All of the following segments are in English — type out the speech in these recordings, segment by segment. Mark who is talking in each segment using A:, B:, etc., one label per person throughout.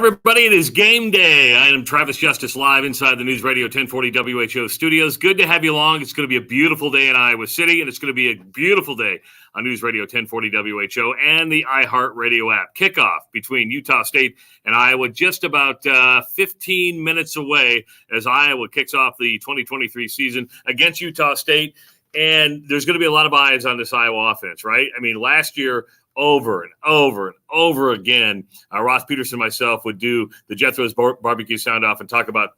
A: everybody. It is game day. I am Travis Justice live inside the NewsRadio 1040 WHO studios. Good to have you along. It's going to be a beautiful day in Iowa City, and it's going to be a beautiful day on NewsRadio 1040 WHO and the iHeart Radio app. Kickoff between Utah State and Iowa, just about 15 minutes away as Iowa kicks off the 2023 season against Utah State. And there's going to be a lot of eyes on this Iowa offense, right? I mean, last year, over and over and over again, Ross Peterson and myself would do the Jethro's barbecue sound-off and talk about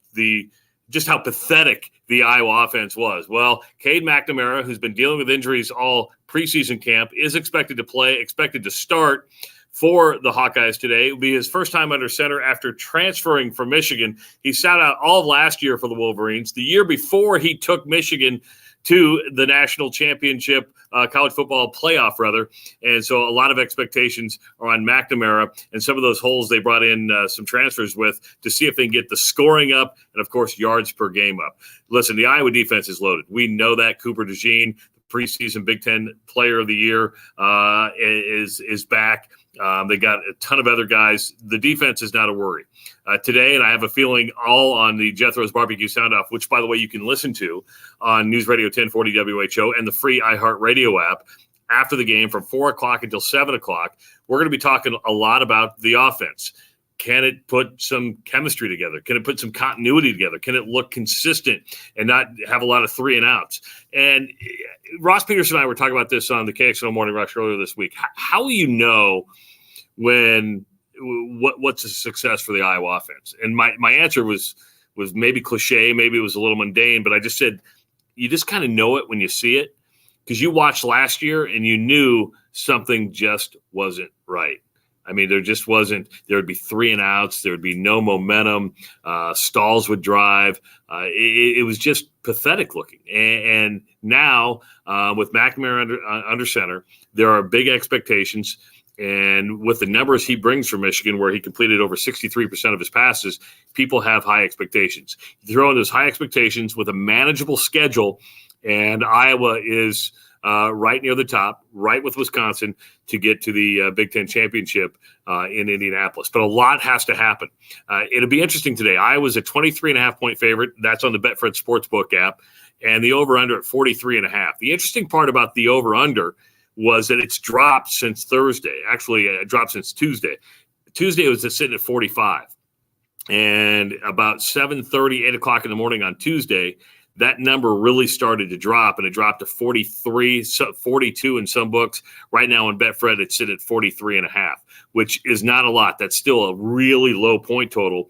A: just how pathetic the Iowa offense was. Well, Cade McNamara, who's been dealing with injuries all preseason camp, is expected to start for the Hawkeyes today. It will be his first time under center after transferring from Michigan. He sat out all of last year for the Wolverines. The year before, he took Michigan to the national championship, college football playoff, rather. And so a lot of expectations are on McNamara and some of those holes they brought in some transfers with to see if they can get the scoring up and, of course, yards per game up. Listen, the Iowa defense is loaded. We know that. Cooper DeJean, the preseason Big Ten Player of the Year, is back. They got a ton of other guys. The defense is not a worry. Today, and I have a feeling all on the Jethro's Barbecue Sound-Off, which, by the way, you can listen to on NewsRadio 1040 WHO and the free iHeart Radio app after the game from 4 o'clock until 7 o'clock. We're going to be talking a lot about the offense. Can it put some chemistry together? Can it put some continuity together? Can it look consistent and not have a lot of 3-and-outs? And Ross Peterson and I were talking about this on the KXNO Morning Rush earlier this week. How will you know what's a success for the Iowa offense? And my answer was maybe cliche, maybe it was a little mundane, but I just said you just kind of know it when you see it, because you watched last year and you knew something just wasn't right. I mean, there just wasn't. There would be 3-and-outs. There would be no momentum. Stalls would drive. It was just pathetic looking. And now with McNamara under center, there are big expectations. And with the numbers he brings from Michigan, where he completed over 63% of his passes, people have high expectations. You throw in those high expectations with a manageable schedule, and Iowa is right near the top, right with Wisconsin, to get to the Big Ten championship in Indianapolis. But a lot has to happen. It'll be interesting today. Iowa's a 23.5-point favorite. That's on the Betfred Sportsbook app, and the over-under at 43.5. The interesting part about the over-under was that it's dropped since Thursday. Actually, it dropped since Tuesday. Tuesday it was sitting at 45. And about 7:30, 8 o'clock in the morning on Tuesday, that number really started to drop, and it dropped to 43, 42 in some books. Right now on Betfred, it's sitting at 43.5, which is not a lot. That's still a really low point total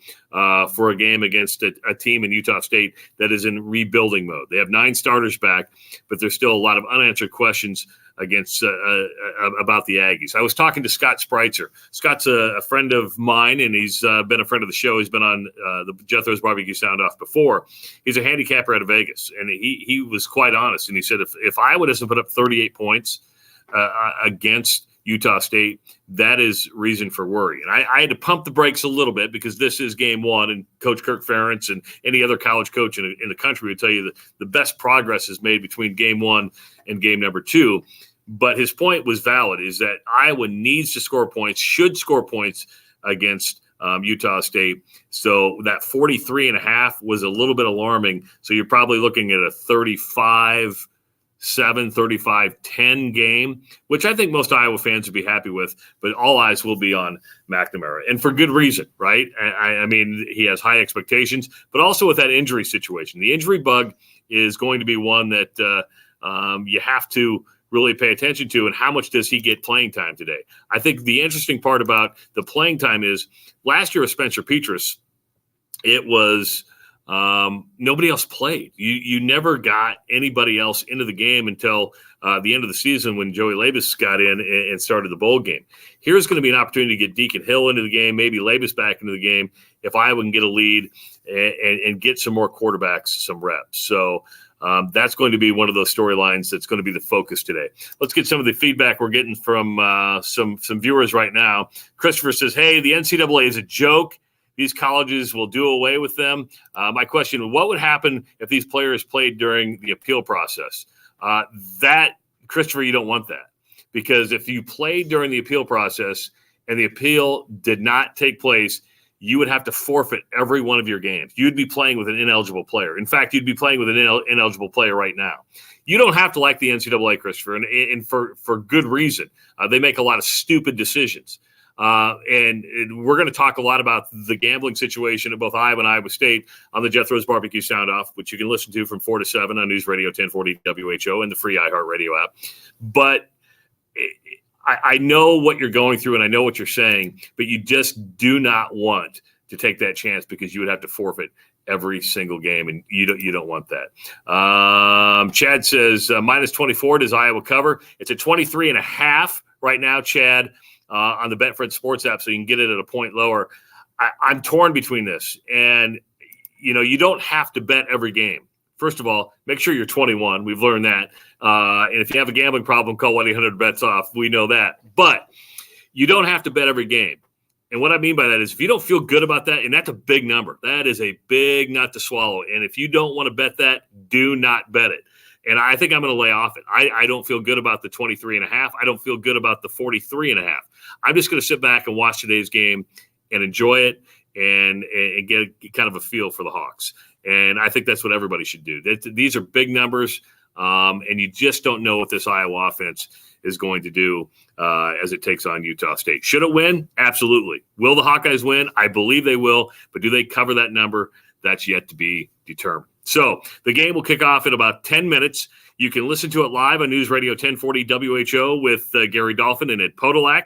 A: for a game against a team in Utah State that is in rebuilding mode. They have 9 starters back, but there's still a lot of unanswered questions against about the Aggies. I was talking to Scott Spreitzer. Scott's a friend of mine, and he's been a friend of the show. He's been on the Jethro's Barbecue Sound-Off before. He's a handicapper out of Vegas, and he was quite honest, and he said if Iowa doesn't put up 38 points against Utah State, that is reason for worry. And I had to pump the brakes a little bit because this is game one, and Coach Kirk Ferentz and any other college coach in the country would tell you that the best progress is made between game one and game number 2. But his point was valid, is that Iowa needs to score points, should score points against Utah State. So that 43.5 was a little bit alarming. So you're probably looking at a 35-7, 35-10 game, which I think most Iowa fans would be happy with, but all eyes will be on McNamara, and for good reason, right? I mean, he has high expectations, but also with that injury situation. The injury bug is going to be one that you have to really pay attention to, and how much does he get playing time today? I think the interesting part about the playing time is last year with Spencer Petras, it was nobody else played. You never got anybody else into the game until the end of the season when Joey Labus got in and started the bowl game. Here's going to be an opportunity to get Deacon Hill into the game, maybe Labus back into the game if Iowa can get a lead and get some more quarterbacks some reps. So that's going to be one of those storylines that's going to be the focus today. Let's get some of the feedback we're getting from some viewers right now. Christopher says, hey, the NCAA is a joke. These colleges will do away with them. My question, what would happen if these players played during the appeal process? Christopher, you don't want that. Because if you played during the appeal process and the appeal did not take place, you would have to forfeit every one of your games. You'd be playing with an ineligible player. In fact, you'd be playing with an ineligible player right now. You don't have to like the NCAA, Christopher, and for good reason. They make a lot of stupid decisions. And we're going to talk a lot about the gambling situation at both Iowa and Iowa State on the Jethro's Barbecue Soundoff, which you can listen to from 4 to 7 on NewsRadio 1040 WHO and the free iHeart Radio app. But I know what you're going through and I know what you're saying, but you just do not want to take that chance because you would have to forfeit every single game, and you don't want that. Chad says minus 24. Does Iowa cover? It's a 23.5 right now, Chad, on the Betfred Sports app, so you can get it at a point lower. I'm torn between this, and you don't have to bet every game. First of all, make sure you're 21. We've learned that. And if you have a gambling problem, call 1-800-BETS-OFF. We know that. But you don't have to bet every game. And what I mean by that is if you don't feel good about that, and that's a big number. That is a big nut to swallow. And if you don't want to bet that, do not bet it. And I think I'm going to lay off it. I don't feel good about the 23.5. I don't feel good about the 43.5. I'm just going to sit back and watch today's game and enjoy it and get kind of a feel for the Hawks. And I think that's what everybody should do. These are big numbers, and you just don't know what this Iowa offense is going to do as it takes on Utah State. Should it win? Absolutely. Will the Hawkeyes win? I believe they will, but do they cover that number? That's yet to be determined. So the game will kick off in about 10 minutes. You can listen to it live on NewsRadio 1040 WHO with Gary Dolphin and Ed Podolak.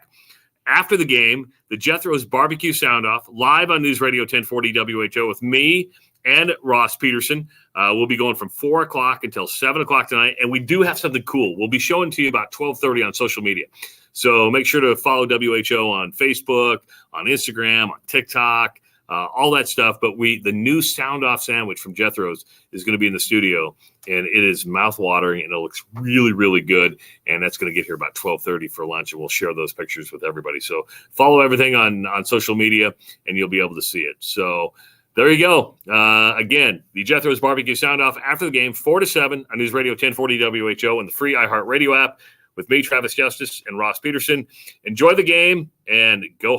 A: After the game, the Jethro's Barbecue Soundoff live on NewsRadio 1040 WHO with me and Ross Peterson. We'll be going from 4 o'clock until 7 o'clock tonight, and we do have something cool. We'll be showing to you about 12:30 on social media. So make sure to follow WHO on Facebook, on Instagram, on TikTok, all that stuff. But the new Soundoff sandwich from Jethro's is going to be in the studio, and it is mouth-watering, and it looks really, really good. And that's going to get here about 12:30 for lunch, and we'll share those pictures with everybody. So follow everything on social media, and you'll be able to see it. So there you go. Again, the Jethro's Barbecue Soundoff after the game, 4 to 7 on NewsRadio 1040 WHO and the free iHeart Radio app with me, Travis Justice, and Ross Peterson. Enjoy the game and go